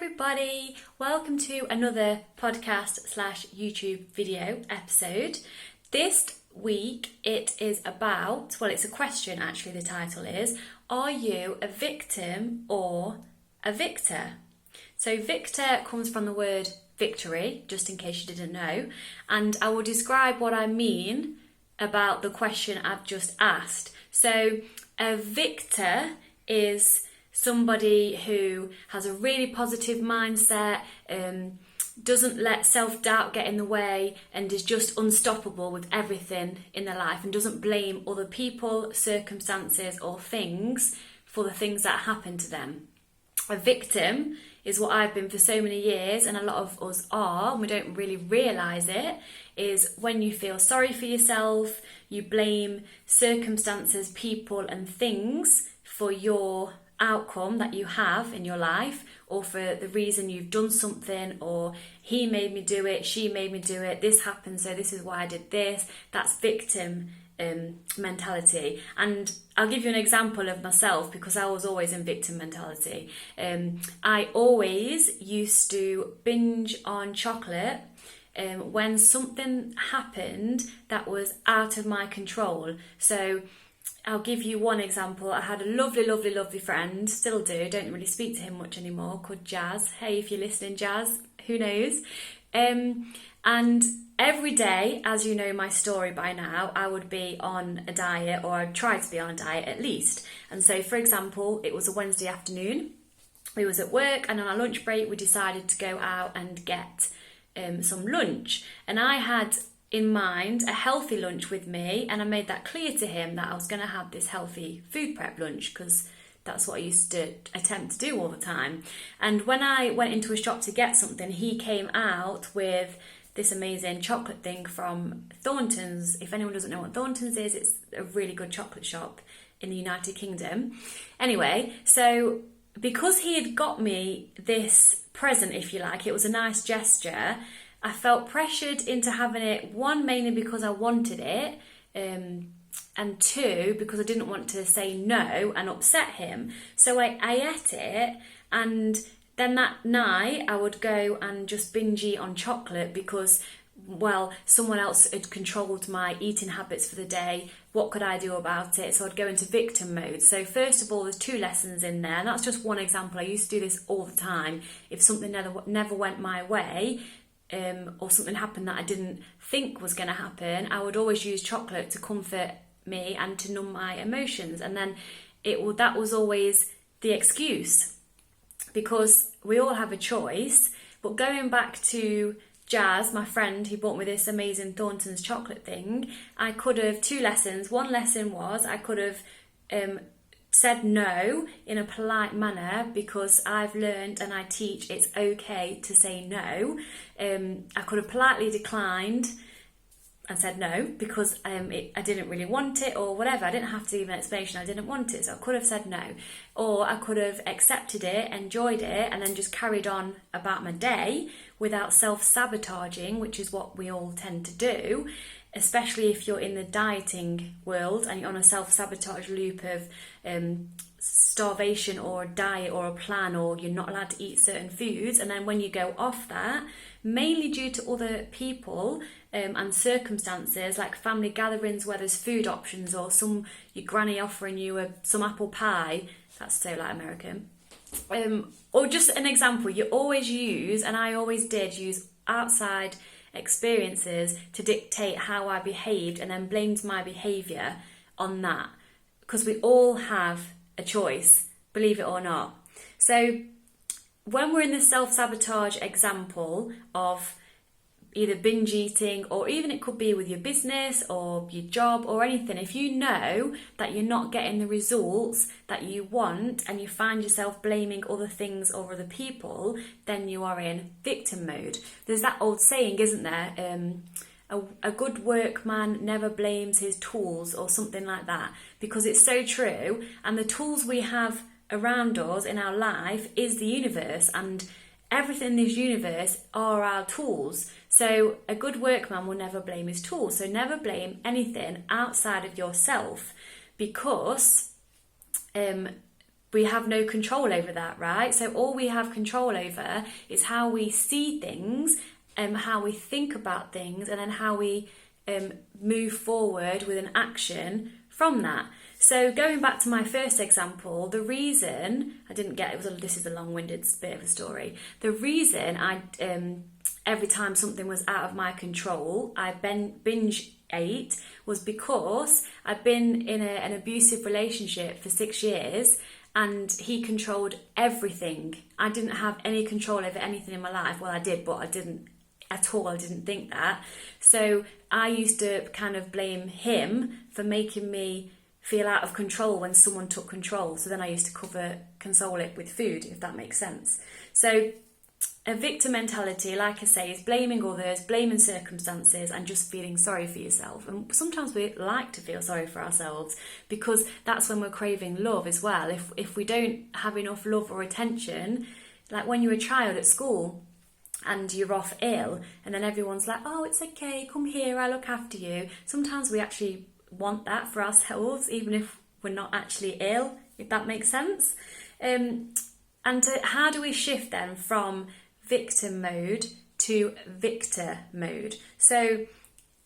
everybody, welcome to another podcast/YouTube video episode. This week it is about, well, it's a question actually, the title is, are you a victim or a victor? So victor comes from the word victory, just in case you didn't know, and I will describe what I mean about the question I've just asked. So a victor is somebody who has a really positive mindset, doesn't let self-doubt get in the way, and is just unstoppable with everything in their life and doesn't blame other people, circumstances or things for the things that happen to them. A victim is what I've been for so many years, and a lot of us are, and we don't really realise it, is when you feel sorry for yourself, you blame circumstances, people and things for your outcome that you have in your life, or for the reason you've done something, or he made me do it, she made me do it, this happened so this is why I did this. That's victim mentality. And I'll give you an example of myself, because I was always in victim mentality. I always used to binge on chocolate when something happened that was out of my control. So I'll give you one example. I had a lovely friend, still do, don't really speak to him much anymore, called Jazz. Hey, if you're listening, Jazz, who knows? And every day, as you know my story by now, I would be on a diet, or I'd try to be on a diet at least. And so, for example, it was a Wednesday afternoon, we was at work, and on our lunch break we decided to go out and get some lunch. And I had in mind a healthy lunch with me, and I made that clear to him that I was going to have this healthy food prep lunch, because that's what I used to attempt to do all the time. And when I went into a shop to get something, he came out with this amazing chocolate thing from Thornton's. If anyone doesn't know what Thornton's is, it's a really good chocolate shop in the United Kingdom. Anyway, so because he had got me this present, if you like, it was a nice gesture, I felt pressured into having it, one, mainly because I wanted it, and two, because I didn't want to say no and upset him. So I ate it, and then that night I would go and just binge eat on chocolate because, well, someone else had controlled my eating habits for the day. What could I do about it? So I'd go into victim mode. So first of all, there's two lessons in there, and that's just one example. I used to do this all the time. If something never went my way, or something happened that I didn't think was going to happen, I would always use chocolate to comfort me and to numb my emotions. And then that was always the excuse, because we all have a choice. But going back to Jazz, my friend who bought me this amazing Thornton's chocolate thing, I could have, two lessons. One lesson was I could have said no in a polite manner, because I've learned and I teach it's okay to say no. I could have politely declined and said no because I didn't really want it, or whatever. I didn't have to give an explanation. I didn't want it, so I could have said no. Or I could have accepted it, enjoyed it, and then just carried on about my day without self-sabotaging, which is what we all tend to do, especially if you're in the dieting world and you're on a self-sabotage loop of starvation or a diet or a plan, or you're not allowed to eat certain foods. And then when you go off that, mainly due to other people and circumstances, like family gatherings where there's food options, or your granny offering you some apple pie, that's so like American, or just an example, you always use, and I always did use, outside experiences to dictate how I behaved, and then blamed my behaviour on that, because we all have a choice, believe it or not. So when we're in the self-sabotage example of either binge eating, or even it could be with your business or your job or anything, if you know that you're not getting the results that you want and you find yourself blaming other things or other people, then you are in victim mode. There's that old saying, isn't there? A good workman never blames his tools, or something like that, because it's so true. And the tools we have around us in our life is the universe, and everything in this universe are our tools. So a good workman will never blame his tools. So never blame anything outside of yourself, because we have no control over that, right? So all we have control over is how we see things, how we think about things, and then how we move forward with an action from that. So going back to my first example, the reason I didn't get it, this is a long-winded bit of a story. The reason I every time something was out of my control, I binge ate was because I'd been in an abusive relationship for 6 years, and he controlled everything. I didn't have any control over anything in my life. Well, I did, but I didn't at all. I didn't think that. So I used to kind of blame him for making me feel out of control when someone took control. So then I used to console it with food, if that makes sense. So a victim mentality, like I say, is blaming others, blaming circumstances, and just feeling sorry for yourself. And sometimes we like to feel sorry for ourselves because that's when we're craving love as well. If we don't have enough love or attention, like when you're a child at school and you're off ill, and then everyone's like, oh, it's okay, come here, I look after you. Sometimes we actually want that for ourselves, even if we're not actually ill, if that makes sense. How do we shift then from victim mode to victor mode? So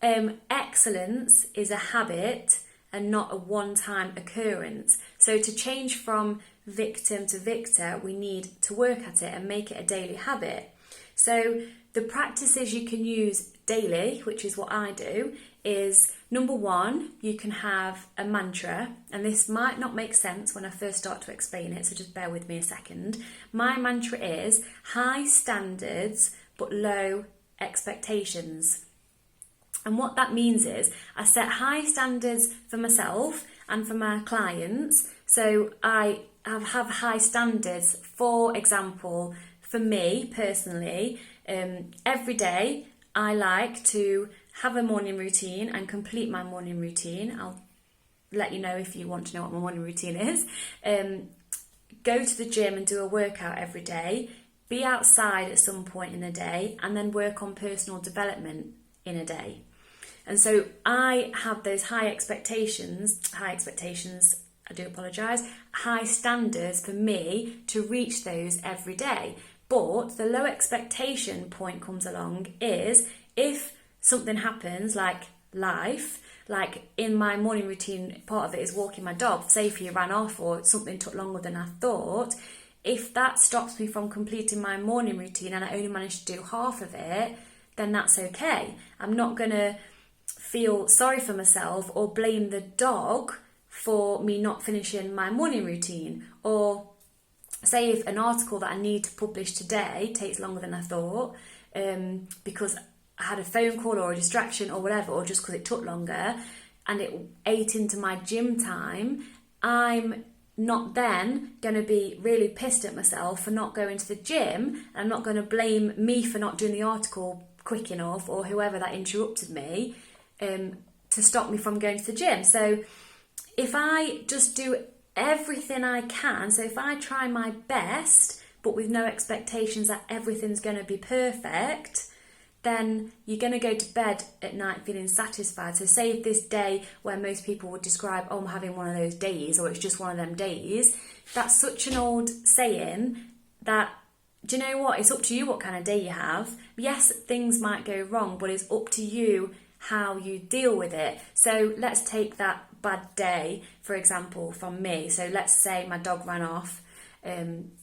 excellence is a habit and not a one-time occurrence. So to change from victim to victor, we need to work at it and make it a daily habit. So the practices you can use daily, which is what I do, is number one, you can have a mantra, and this might not make sense when I first start to explain it, so just bear with me a second. My mantra is high standards but low expectations. And what that means is I set high standards for myself and for my clients. So I have high standards. For example, for me personally, every day I like to have a morning routine and complete my morning routine. I'll let you know if you want to know what my morning routine is. Go to the gym and do a workout every day. Be outside at some point in the day, and then work on personal development in a day. And so I have those high expectations, I do apologise, high standards for me to reach those every day. But the low expectation point comes along is if something happens, like life, like in my morning routine, part of it is walking my dog, say if he ran off or something took longer than I thought, if that stops me from completing my morning routine and I only manage to do half of it, then that's okay. I'm not going to feel sorry for myself or blame the dog for me not finishing my morning routine. Or say if an article that I need to publish today takes longer than I thought because I had a phone call or a distraction or whatever, or just because it took longer and it ate into my gym time, I'm not then going to be really pissed at myself for not going to the gym. I'm not going to blame me for not doing the article quick enough or whoever that interrupted me to stop me from going to the gym. So if I just do everything I can, so if I try my best but with no expectations that everything's going to be perfect, then you're going to go to bed at night feeling satisfied. So say this day where most people would describe, oh, I'm having one of those days, or it's just one of them days, that's such an old saying that, do you know what, it's up to you what kind of day you have. Yes, things might go wrong, but it's up to you how you deal with it. So let's take that bad day, for example, from me. So let's say my dog ran off.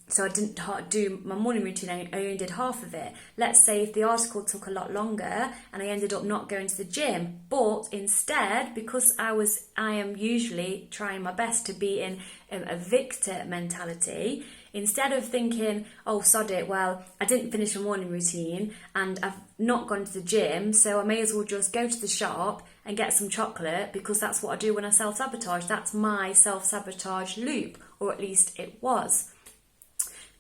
So I didn't do my morning routine, I only did half of it. Let's say if the article took a lot longer and I ended up not going to the gym, but instead, because I am usually trying my best to be in a victor mentality, instead of thinking, oh, sod it, well, I didn't finish my morning routine and I've not gone to the gym, so I may as well just go to the shop and get some chocolate because that's what I do when I self-sabotage. That's my self-sabotage loop, or at least it was.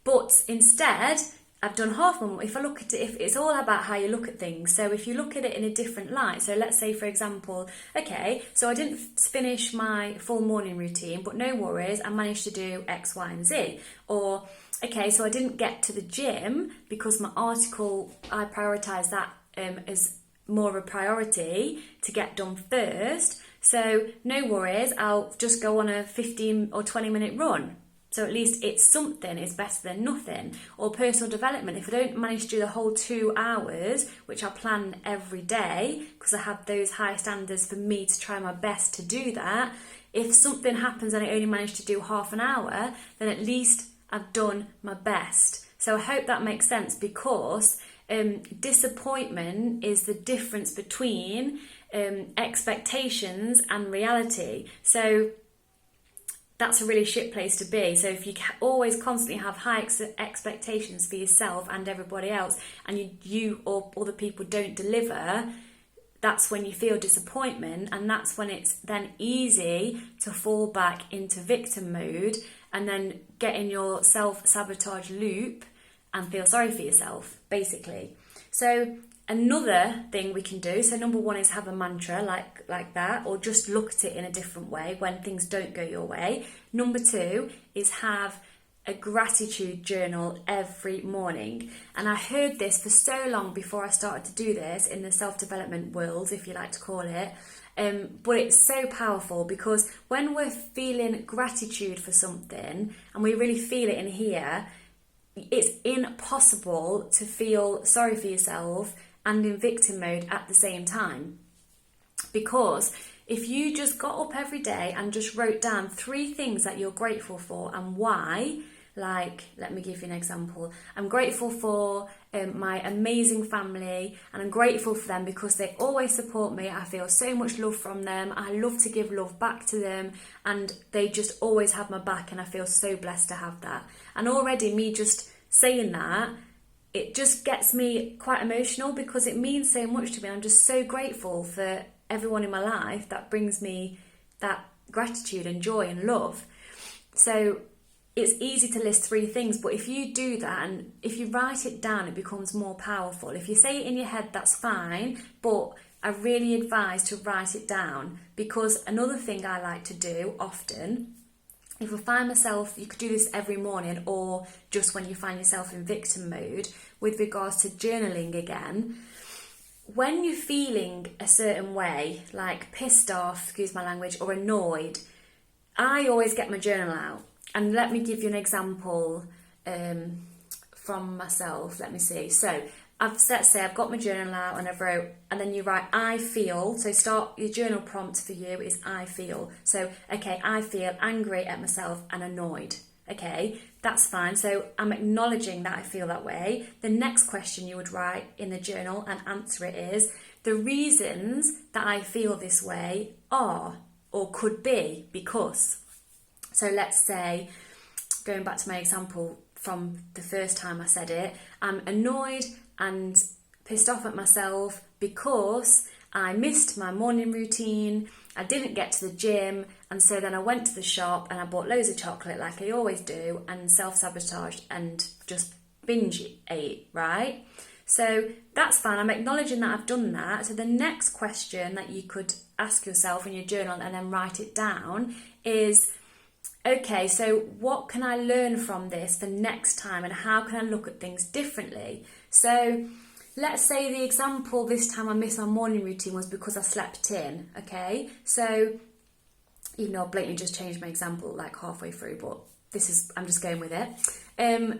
But instead, I've done half my, if I look at it, if it's all about how you look at things. So if you look at it in a different light, so let's say, for example, okay, so I didn't finish my full morning routine, but no worries, I managed to do X, Y, and Z. Or, okay, so I didn't get to the gym because my article, I prioritise that as more of a priority to get done first. So no worries, I'll just go on a 15 or 20 minute run. So at least it's something is better than nothing. Or personal development, if I don't manage to do the whole 2 hours, which I plan every day, because I have those high standards for me to try my best to do that, if something happens and I only manage to do half an hour, then at least I've done my best. So I hope that makes sense, because disappointment is the difference between expectations and reality. So that's a really shit place to be. So if you always constantly have high expectations for yourself and everybody else, and you or other people don't deliver, that's when you feel disappointment, and that's when it's then easy to fall back into victim mode and then get in your self-sabotage loop and feel sorry for yourself, basically. So another thing we can do, so number one is have a mantra like that, or just look at it in a different way when things don't go your way. Number two is have a gratitude journal every morning. And I heard this for so long before I started to do this in the self-development world, if you like to call it. But it's so powerful, because when we're feeling gratitude for something and we really feel it in here, it's impossible to feel sorry for yourself and in victim mode at the same time. Because if you just got up every day and just wrote down 3 things that you're grateful for and why, like, let me give you an example. I'm grateful for my amazing family, and I'm grateful for them because they always support me. I feel so much love from them. I love to give love back to them, and they just always have my back, and I feel so blessed to have that. And already me just saying that, it just gets me quite emotional, because it means so much to me. I'm just so grateful for everyone in my life that brings me that gratitude and joy and love. So it's easy to list 3 things, but if you do that and if you write it down, it becomes more powerful. If you say it in your head, that's fine, but I really advise to write it down, because another thing I like to do often, if I find myself, you could do this every morning or just when you find yourself in victim mode, with regards to journaling again, when you're feeling a certain way, like pissed off, excuse my language, or annoyed, I always get my journal out. And let me give you an example from myself. Let me see. So let's say I've got my journal out and I've wrote, and then you write, I feel. So start your journal prompt for you is I feel. So, okay, I feel angry at myself and annoyed. Okay, that's fine. So I'm acknowledging that I feel that way. The next question you would write in the journal and answer it is, the reasons that I feel this way are, or could be, because. So let's say, going back to my example from the first time I said it, I'm annoyed and pissed off at myself because I missed my morning routine, I didn't get to the gym, and so then I went to the shop and I bought loads of chocolate like I always do, and self-sabotaged and just binge ate, right? So that's fine, I'm acknowledging that I've done that. So the next question that you could ask yourself in your journal and then write it down is, okay, so what can I learn from this for next time, and how can I look at things differently? So let's say the example this time I missed my morning routine was because I slept in, okay? So, even though I blatantly just changed my example like halfway through, but I'm just going with it.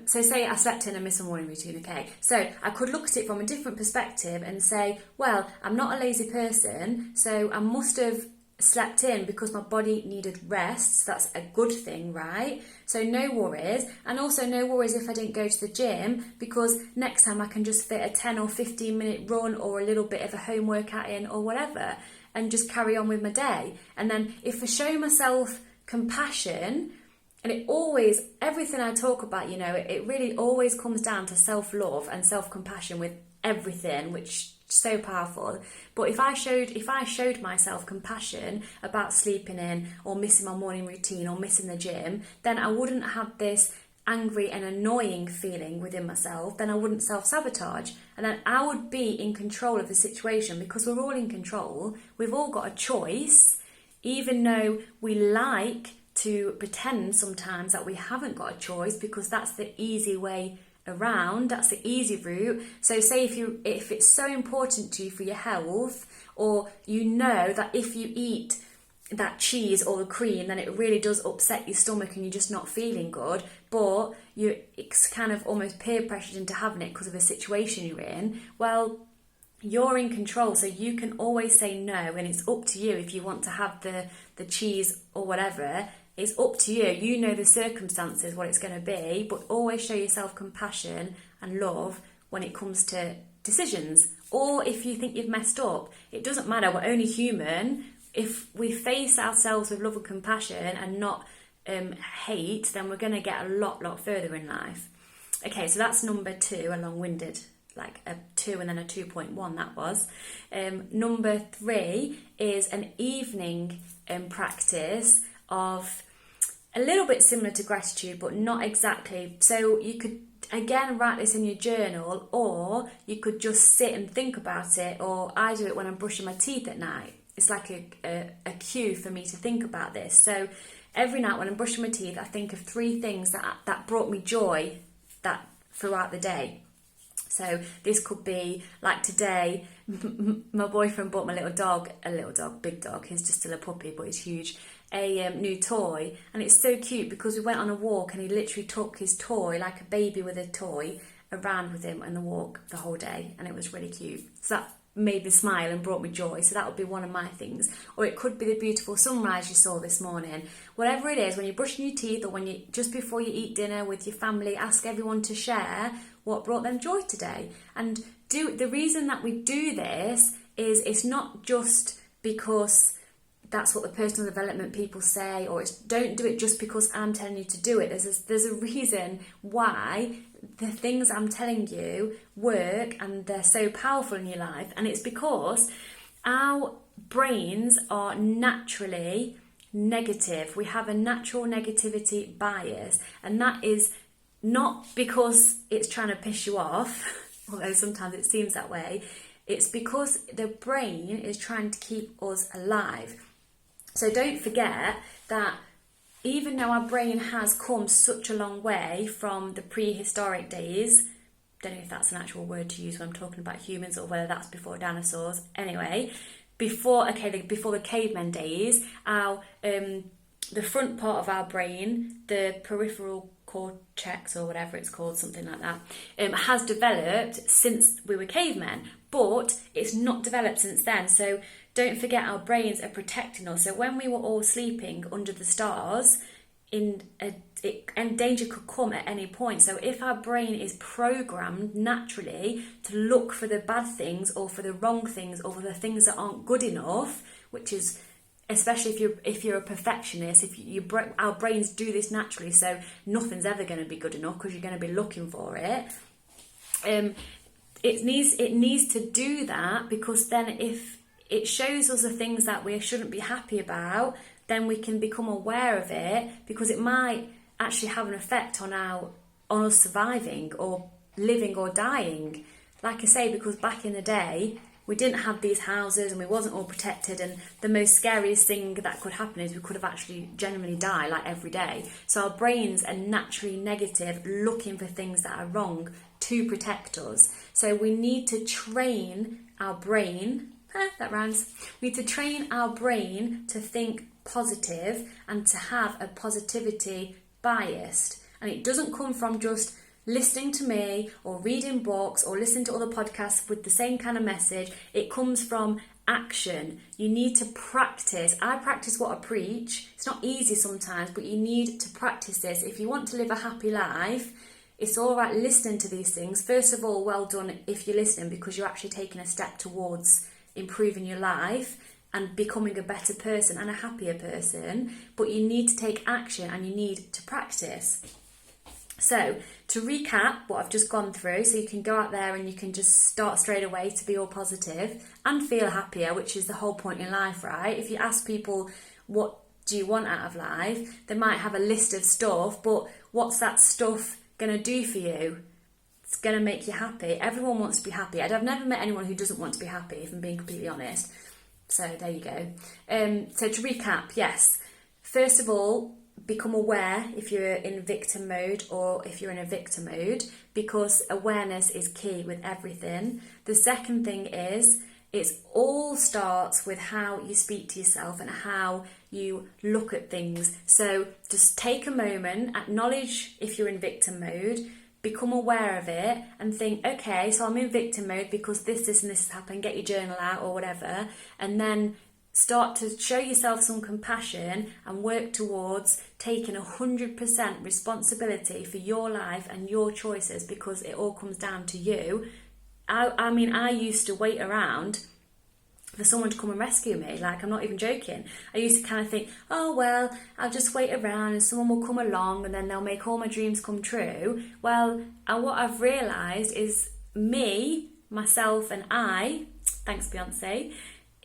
So say I slept in and missed my morning routine, okay? So I could look at it from a different perspective and say, well, I'm not a lazy person, so I must have slept in because my body needed rest. So that's a good thing, right? So no worries. And also no worries if I didn't go to the gym, because next time I can just fit a 10 or 15 minute run or a little bit of a home workout in or whatever, and just carry on with my day. And then if I show myself compassion, and it always, everything I talk about, you know, it really always comes down to self-love and self-compassion with everything, which so powerful. But if I showed myself compassion about sleeping in or missing my morning routine or missing the gym, then I wouldn't have this angry and annoying feeling within myself. Then I wouldn't self-sabotage, and then I would be in control of the situation, because we're all in control. We've all got a choice, even though we like to pretend sometimes that we haven't got a choice, because that's the easy way around, that's the easy route. So say if it's so important to you for your health, or you know that if you eat that cheese or the cream, then it really does upset your stomach and you're just not feeling good, but it's kind of almost peer pressured into having it because of the situation you're in. Well, you're in control, so you can always say no, and it's up to you if you want to have the cheese or whatever. It's up to you. You know the circumstances, what it's going to be, but always show yourself compassion and love when it comes to decisions. Or if you think you've messed up, it doesn't matter, we're only human. If we face ourselves with love and compassion and not hate, then we're going to get a lot further in life. Okay, so that's number 2, a long-winded, like a 2 and then a 2.1 that was. Number 3 is an evening practice of a little bit similar to gratitude, but not exactly. So you could, again, write this in your journal, or you could just sit and think about it, or I do it when I'm brushing my teeth at night. It's like a cue for me to think about this. So every night when I'm brushing my teeth, I think of 3 things that brought me joy that throughout the day. So this could be, like today, my boyfriend bought my little dog, big dog, he's just still a puppy, but he's huge, a new toy. And it's so cute because we went on a walk and he literally took his toy, like a baby with a toy, around with him on the walk the whole day. And it was really cute. So that made me smile and brought me joy. So that would be one of my things. Or it could be the beautiful sunrise you saw this morning. Whatever it is, when you're brushing your teeth or when you just before you eat dinner with your family, ask everyone to share what brought them joy today. And the reason that we do this is it's not just because that's what the personal development people say, or don't do it just because I'm telling you to do it. There's a reason why the things I'm telling you work and they're so powerful in your life, and it's because our brains are naturally negative. We have a natural negativity bias, and that is not because it's trying to piss you off, although sometimes it seems that way. It's because the brain is trying to keep us alive. So don't forget that even though our brain has come such a long way from the prehistoric days, don't know if that's an actual word to use when I'm talking about humans or whether that's before dinosaurs. Anyway, before the cavemen days, the front part of our brain, the peripheral cortex or whatever it's called, something like that, has developed since we were cavemen, but it's not developed since then. So don't forget, our brains are protecting us. So when we were all sleeping under the stars, and danger could come at any point. So if our brain is programmed naturally to look for the bad things or for the wrong things or for the things that aren't good enough, which is especially if you're a perfectionist, our brains do this naturally, so nothing's ever going to be good enough because you're going to be looking for it. It needs to do that, because then if it shows us the things that we shouldn't be happy about, then we can become aware of it, because it might actually have an effect on us surviving or living or dying. Like I say, because back in the day, we didn't have these houses and we wasn't all protected, and the most scariest thing that could happen is we could have actually genuinely died, like every day. So our brains are naturally negative, looking for things that are wrong to protect us. So we need to train our brain, that rhymes, we need to train our brain to think positive and to have a positivity bias. And it doesn't come from just listening to me or reading books or listening to other podcasts with the same kind of message. It comes from action. You need to practice. I practice what I preach. It's not easy sometimes, but you need to practice this. If you want to live a happy life, it's all right listening to these things. First of all, well done if you're listening, because you're actually taking a step towards improving your life and becoming a better person and a happier person. But you need to take action and you need to practice. So to recap what I've just gone through, so you can go out there and you can just start straight away to be all positive and feel happier, which is the whole point in life, right? If you ask people, what do you want out of life? They might have a list of stuff, but what's that stuff going to do for you? It's going to make you happy. Everyone wants to be happy. I've never met anyone who doesn't want to be happy, if I'm being completely honest. So there you go. So to recap, yes. First of all, become aware if you're in victim mode or if you're in a victim mode, because awareness is key with everything. The second thing is, it all starts with how you speak to yourself and how you look at things. So just take a moment, acknowledge if you're in victim mode, become aware of it and think, okay, so I'm in victim mode because this and this has happened. Get your journal out or whatever, and then start to show yourself some compassion and work towards taking 100% responsibility for your life and your choices, because it all comes down to you. I mean, I used to wait around for someone to come and rescue me. Like, I'm not even joking. I used to kind of think, oh, well, I'll just wait around and someone will come along and then they'll make all my dreams come true. Well, what I've realised is me, myself and I, thanks Beyonce,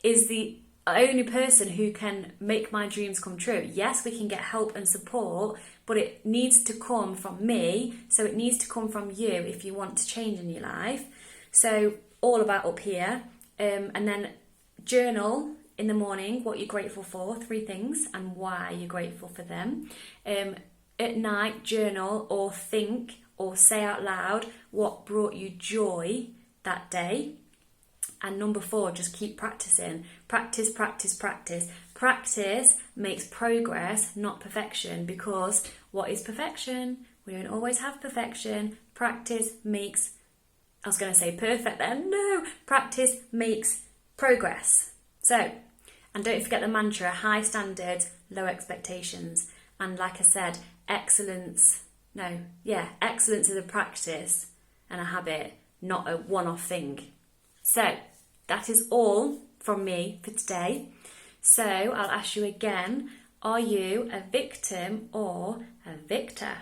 is the only person who can make my dreams come true. Yes, we can get help and support, but it needs to come from me. So it needs to come from you if you want to change in your life. So all about up here. And then journal in the morning what you're grateful for, 3 things, and why you're grateful for them. At night, journal or think or say out loud what brought you joy that day. And number 4, just keep practicing. Practice, practice, practice. Practice makes progress, not perfection, because what is perfection? We don't always have perfection. Practice makes, I was going to say perfect then, no, practice makes progress. So, and don't forget the mantra, high standards, low expectations. And like I said, excellence is a practice and a habit, not a one-off thing. So, that is all from me for today. So, I'll ask you again, are you a victim or a victor?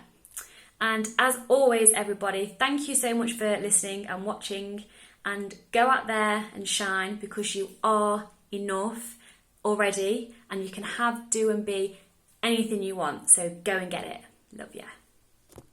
And as always, everybody, thank you so much for listening and watching. And go out there and shine, because you are enough already and you can have, do and be anything you want. So go and get it. Love ya.